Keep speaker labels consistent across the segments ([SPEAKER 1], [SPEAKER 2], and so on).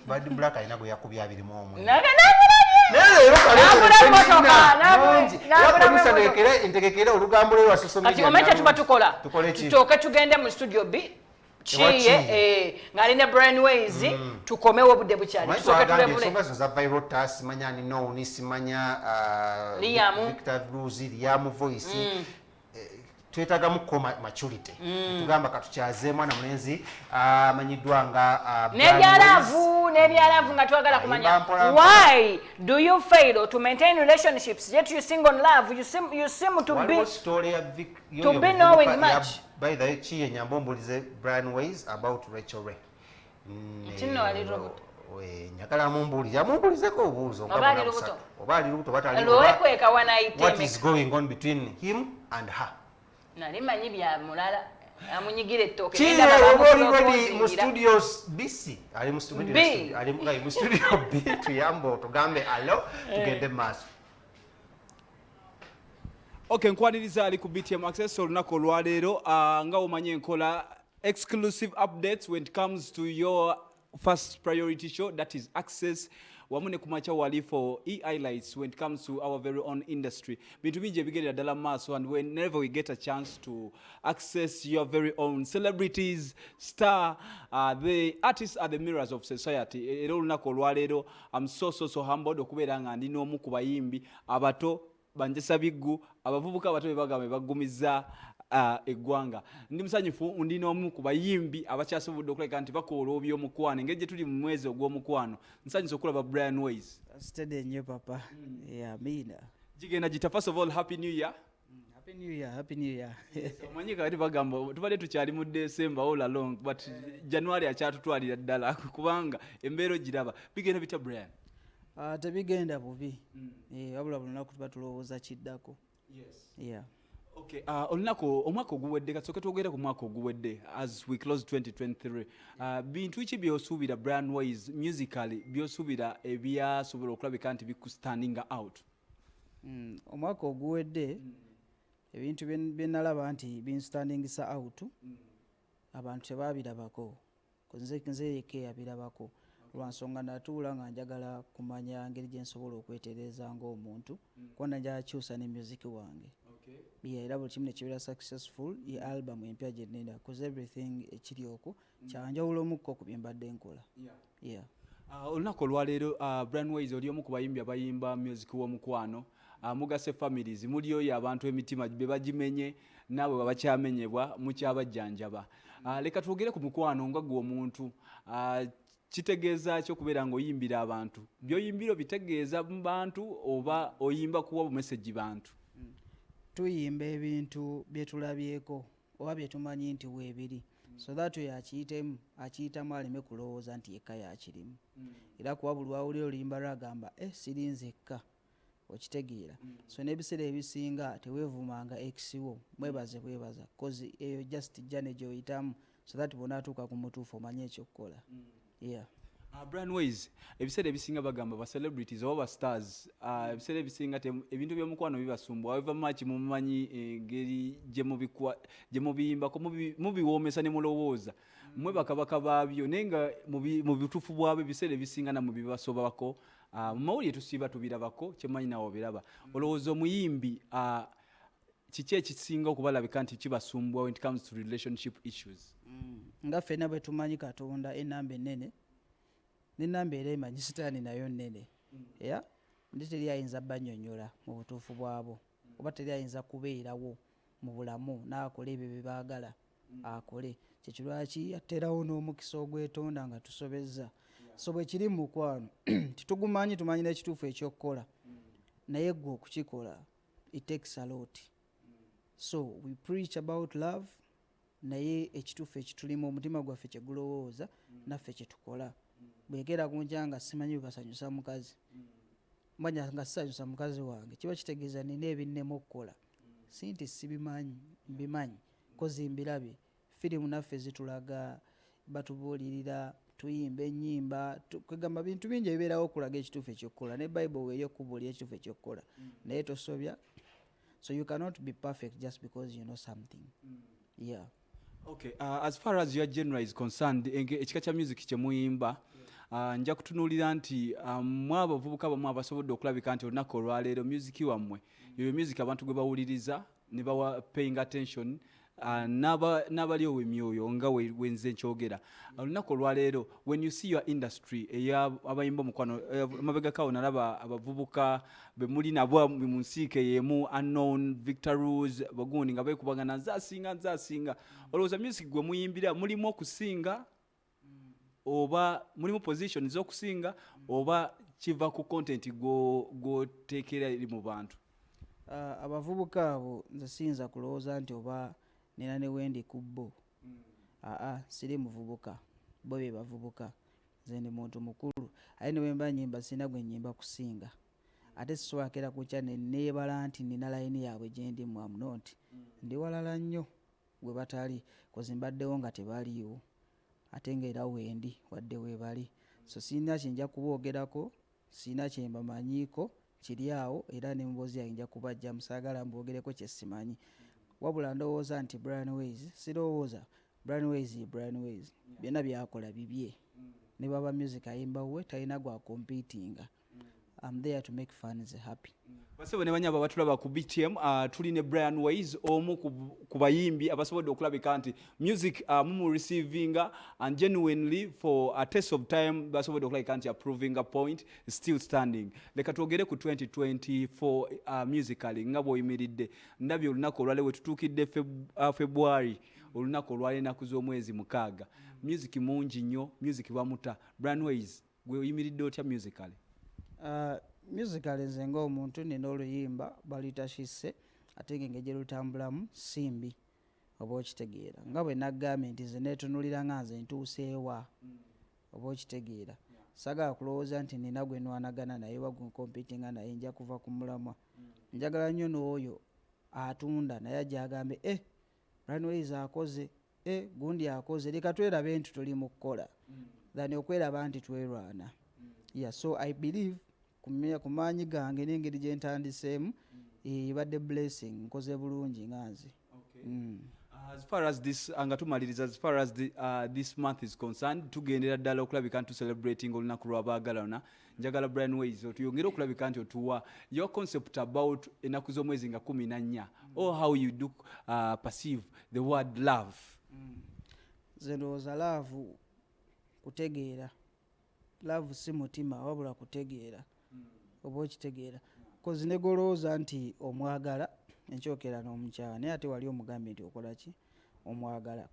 [SPEAKER 1] Bad Black alina gwe yakubya abiri mu omwe. Entegekere olugambo lwe wasosomye.
[SPEAKER 2] Kati omecha tuba tukola. Tutoke tugende mu studio B. Chiye ngalina Brian Weiyz tukomewo obudde bukyali. Tutoke tulebule.
[SPEAKER 1] Ensonga za viral task manya ni no ni simanya Victor Blues Liam Voice. Twetaga mu maturity. Tugamba katukyaze mwana mulenzi amanyiddwa nga
[SPEAKER 2] nebyalavu nga twagala kumanya. Why do you fail to maintain relationships yet you sing on love? You seem to be knowing much.
[SPEAKER 1] By the way, chiye nyambo mbulize Brian Weiyz about Reacheal.
[SPEAKER 2] Tino ali robot.
[SPEAKER 1] Nyakala mumbulizeko obuuzo obali lubuto batali. What is going on between him and her?
[SPEAKER 2] Nali manyi bya mulala amunyigire toke
[SPEAKER 1] mu studios BC ali mu studio B tuyambo tugambe allo tugende maso.
[SPEAKER 3] Okay, nkwaniriza ali ku BTM Access olunaku olwaleero nga omanye enkola exclusive updates when it comes to your first priority show, that is Access. Wamune kumacha wali for highlights when it comes to our very own industry. Bintu bingi ebigerera ddala maaso, and whenever we get a chance to access your very own celebrities, star, the artists are the mirrors of society. Era olunaku olwaleero I'm so humbled okubeera nga ndi n'omu ku bayimbi abato banjesa biggu abavubuka abato bebagambe bagumiza eggwanga. Ndi musanyufu ndi n'omu ku bayimbi abakyasobodde okuleka nti bakoola oby'omukwano engeri gye tuli mu mwezi ogw'omukwano. Nsanyusa okulaba Brian Weiyz.
[SPEAKER 4] Steady nnyo papa. Yeah, mina.
[SPEAKER 3] Jigenda gita, first of all, happy new year.
[SPEAKER 4] Happy new year, happy new year.
[SPEAKER 3] Omanyi kati bagamba tubadde tukyali mu December all along, but January akyatutwalira ddala kubanga embeera ogiraba. Bigenda bita Brian?
[SPEAKER 4] Tebigenda bubi. Wabula buli lunaku tuba tulowooza kiddako.
[SPEAKER 3] Yes.
[SPEAKER 4] Yeah.
[SPEAKER 3] Okay, omwaka oguwedde kasooke twogere ku mwaka oguwedde as we close 2023. Bintu ki by'osuubira Brian Weiyz musically by'osuubira ebyasobola okulabika nti standing out?
[SPEAKER 4] Omwaka oguwedde ebintu bye nalaba nti binstandingisa out abantu tebaabirabako. Nze yekka yabirabako. Lwansonga natuula nga njagala kumanya ngeri gye nsobola okwetereeza ng'omuntu kuba njagala kyusa ne music wange. Era buli kimu ne kibeera successful ye album empya gye nnenda cause everything ekiri okwo kyanjawulo omukko ku bye mbadde nkola.
[SPEAKER 3] Olunaku olwaleero Brian Weiyz oli omu ku bayimbi abayimba music w'omukwano. Mugase families muli oyo abantu emitima be bagimenye naawe babakyamenyebwa mukyabajjanjaba. Leka twogere ku mukwano nga gwe omuntu kitegeeza kyo kubeera ng'oyimbira abantu by'oyimbiro bitegeeza mu bantu oba oyimba kuwa bumesegi bantu?
[SPEAKER 4] Tuyimba ebintu bye tulabyeko oba bye tumanyi nti weebiri so that oyo akiyitamu aleme kulowooza nti yekka yakirimu. Era kuba buli wawulira oluyimba lwagamba siri nzekka okitegeera. So n'ebiseera ebisinga teweevumanga ex wo mwebaze bwebaza cause eyo just jjane gy'oyitamu so that bonna atuuka ku mutuufu omanye ekyokukola. Yeah.
[SPEAKER 3] Brian Weiyz ebiseera ebisinga bagamba ba celebrities oba ba stars ebiseera ebisinga ebintu by'omukwano bibasumbuwa. However much mumanyi engeri gye mubiyimbako mubiwoomesa ne mulowooza mmwe bakabaka baabyo naye nga mu butuufu bwabyo ebiseera ebisinga namwe bibasobako. Mu mawulire tusiiba tubirabako kyemanyi nawe obiraba. Olowooza omuyimbi kiki ekisinga okubalabika nti kibasumbuwa when it comes to relationship issues?
[SPEAKER 4] Nga ffenna bwe tumanyi Katonda enamba ennene n'enamba era emanyi sitaani nayo nnene. Ndi teri ayinza bannyonnyola mu butuufu bwabo oba teri ayinza kubeerawo mu bulamu n'akola ebyo bye baagala akole. Kyekyo lwaki aterawo n'omukisa ogwetonda nga tusobezza. So bwe kiri mu mukwano titugumanyi tumanyi n'ekituufu ekyokukola naye gwe okukikola it takes a lot. So we preach about love naye ekituufu ekitulimu omutima gwaffe kye gulowooza naffe kye tukola. Bwegera kunja nga simanyi bwekasanyusa mukazi manya nga sisanyusa mukazi wange kiba kitegeeza nina ebinnemu okukola si nti sibimanyi mbimanyi kozi mbirabye. Firimu naffe zitulaga batubuulirira tuyimba ennyimba kwegamba bintu bingi ebibeerawo okulaga ekituufu ekyokukola ne Bible weeri okubuulira ekituufu ekyokukola naye tosobya. So you cannot be perfect just because you know something. Yeah.
[SPEAKER 3] Okay, as far as your genre is concerned ekika kya music kye muyimba nja kutunuulira nti mwabavubuka bamwe abasobodde okulabika nti olunaku olwaleero music wammwe yoyo music abantu gwe bawuliriza ne bawa paying attention n'abali ow'emyoyo nga wenze nkyogera olunaku olwaleero when you see your industry abayimba omukwano mabegakawo nalaba abavubuka be muli nabo mu nsiike yemu unknown Victor Rose bagundi nga beekubagana nzasinga olowooza music gwe muyimbira mulimu okusinga oba mulimu position z'okusinga oba kiva ku content gwoteekera eri mu bantu?
[SPEAKER 4] Abavubuka abo nze siyinza kulowooza nti oba nina ne wendi kubbo. Siri muvubuka bo be bavubuka, nze ndi muntu mukulu aye ne wemba nyimba sina gwe nyimba kusinga ate siswakera kukya ne neebala nti nina layini yaabwe gye ndi mu amunoti ndi walala nnyo gwe batali kozi mbaddewo nga tebaliiwo ate ng'era wendi wadde weebali so sirina kinja kuboogerako sirina kye mbamanyiiko kiri awo era ne mboozi yange nja kubajja musaagala mboogereko kye simanyi wabula ndowooza nti Brian Weiyz sirowooza Brian Weiyz byonna byakola bibye ne baba music ayimba we talina gwa competinga. I'm there to make fans happy.
[SPEAKER 3] Basebo ne banyaba batulaba ku BTM tuli ne Brian Weiyz omu ku bayimbi abasobodde okulabika nti music mumu receivinga and genuinely for a test of time basobodde okulabika nti approving a point still standing. Leka twogere ku 2024 musically nga bw'oyimiridde ndabye olunaku olwaleero tutuukidde February olunaku olwaleero ennaku z'omwezi 6 music mungi nnyo music bamuta. Brian Weiyz gwe oyimiridde otya musically?
[SPEAKER 4] Musically nze ng'omuntu nina oluyimba baluyita Kisse ate ng'engeri lutambulamu simbi oba okitegeera nga bwe naggambye nti nze neetunuulira nga nze ntuuseewa oba okitegeera sagala kulowooza nti nina gwe nwanagana naye wagu competinga naye nja kuva ku mulamwa njagala nnyo n'oyo atunda naye ajja agambe Brian Weiyz akoze gundi akoze leka twerabe nti tuli mu kukola thani okweraba nti twerwana. So I believe kumaanyi gange n'engeri gye ntandiseemu ibadde blessing nkoze bulungi nga nze.
[SPEAKER 3] As far as this angatumaliriza as far as this month is concerned tugendera ddala okulabika nti celebrating olunaku lw'abaagalana njagala Brian Weiyz otuyongere okulabika nti otuwa your concept about ennaku z'omwezi nga 14 or how you do perceive the word love.
[SPEAKER 4] Nze ndowooza love kutegeera love si mutima wabula kutegeera oba okitegeera kozi negolooza nti omwagala enkyokera n'omukyala naye ate wali omugambye nti okola ki omwagala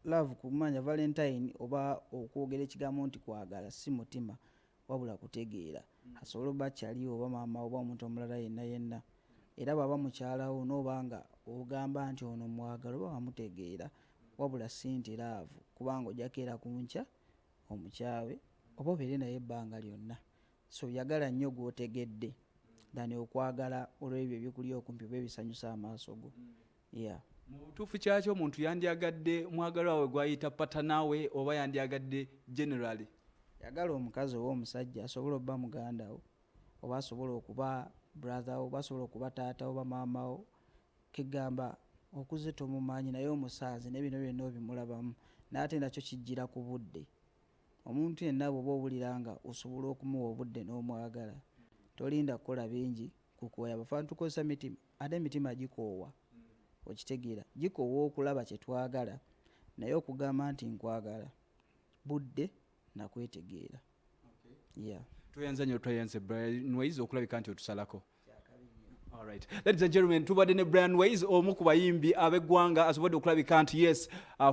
[SPEAKER 4] love kumanya Valentine oba okwogera ekigambo nti kwagala si mutima wabula kutegeera asobola oba kyali oba maama oba omuntu omulala yenna era baba mukyalawo n'oba nga ogamba nti ono mwagala oba wamutegeera wabula si nti love kubanga ojakeera ku nkya omukyawe oba obeere naye ebbanga lyonna so yagala nnyo gw'otegedde dani okwagala olw'ebyo ebikuli okumpi oba ebisanyusa amaaso go.
[SPEAKER 3] Mu butuufu kyakyo omuntu yandyagadde mwagalwa we gwayita patanaawe oba yandyagadde generally?
[SPEAKER 4] Yagala omukazi oba omusajja asobola obba mugandawo oba asobola okuba brother oba asobola okuba taata oba maamawo kigamba okuze tomumanyi naye omusaazi n'ebino byonna obimulabamu n'ate nakyo kijjira ku budde. Omuntu yenna bw'oba owulira nga osobola okumuwa obudde n'omwagala tolinda kukola bingi kukooya bafaana tukozesa mitima ate emitima gikoowa okitegeera gikoowa okulaba kye twagala naye okugamba nti nkwagala budde nakwetegeera.
[SPEAKER 3] Tweyanza nnyo tweyanze Brian Weiyz okulabika nti otusalako. All right. Ladies and gentlemen, tubadde ne Brian Weiyz omu ku bayimbi ab'eggwanga asobodde okulabika nti yes,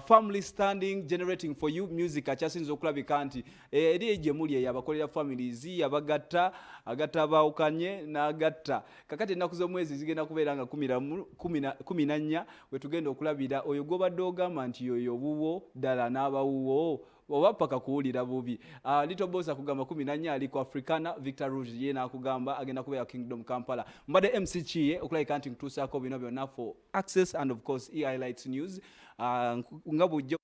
[SPEAKER 3] family standing generating for you music akyasinza okulabika nti eri gye muli eyo abakolera families abagatta agatta baawukanye n'agatta kakati ennaku z'omwezi zigenda kubeera nga 14 we tugenda okulabira oyo gw'obadde ogamba nti yoyo buwo ddala n'abawuwo oba paka kuwulira bubi. Little Boss akugamba 14 ali ku Africana Victor Rouge ye nakugamba agenda kubeera Kingdom Kampala. Mbadde MC Chiye okulabika nti ntuusaako bino byonna for access and of course highlights news nga bujjo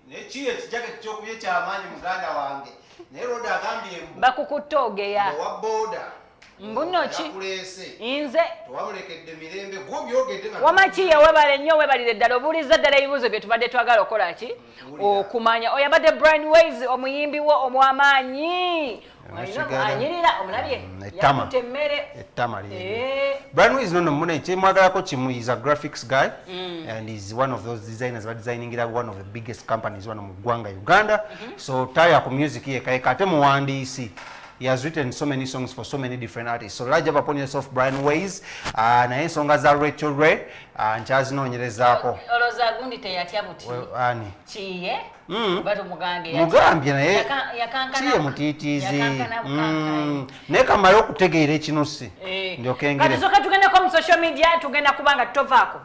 [SPEAKER 1] nechiye jacket kyokubye kyamaanyi muganda wange naye roda agambye
[SPEAKER 2] bakukutoogeya
[SPEAKER 1] wa boda
[SPEAKER 2] mbunoki
[SPEAKER 1] yakulese
[SPEAKER 2] inze
[SPEAKER 1] tewamulekedde mirembe gwobyogedde
[SPEAKER 2] wamakiye webale nnyo webalire ddala obuuliza ddala ebibuuzo bye tubadde twagala okola ki okumanya oyabadde Brian Weiyz omuyimbi wo omwamaanyi anyirira omulabye yakutte emmere
[SPEAKER 1] ettama Brian Weiyz nono mune kyemwagalako kimu is a graphics guy and is one of those designers designingira one of the biggest companies wano mu ggwanga Uganda so taya ku music ye kayeka ate muwandiisi. He has written so many songs for so many different artists. So large up upon yourself Brian Weiyz naye ensonga za Reacheal nkyazinoonyerezaako.
[SPEAKER 2] Oloza gundi teyatya buti.
[SPEAKER 1] Ani?
[SPEAKER 2] Kiye? Bado mugambye.
[SPEAKER 1] Mugambye naye kiye mutiitiizi. Naye kamale okutegeera ekinusi. Ndyoke ngere.
[SPEAKER 2] Kati soka tugenda ko mu social media tugenda kubanga tovaako.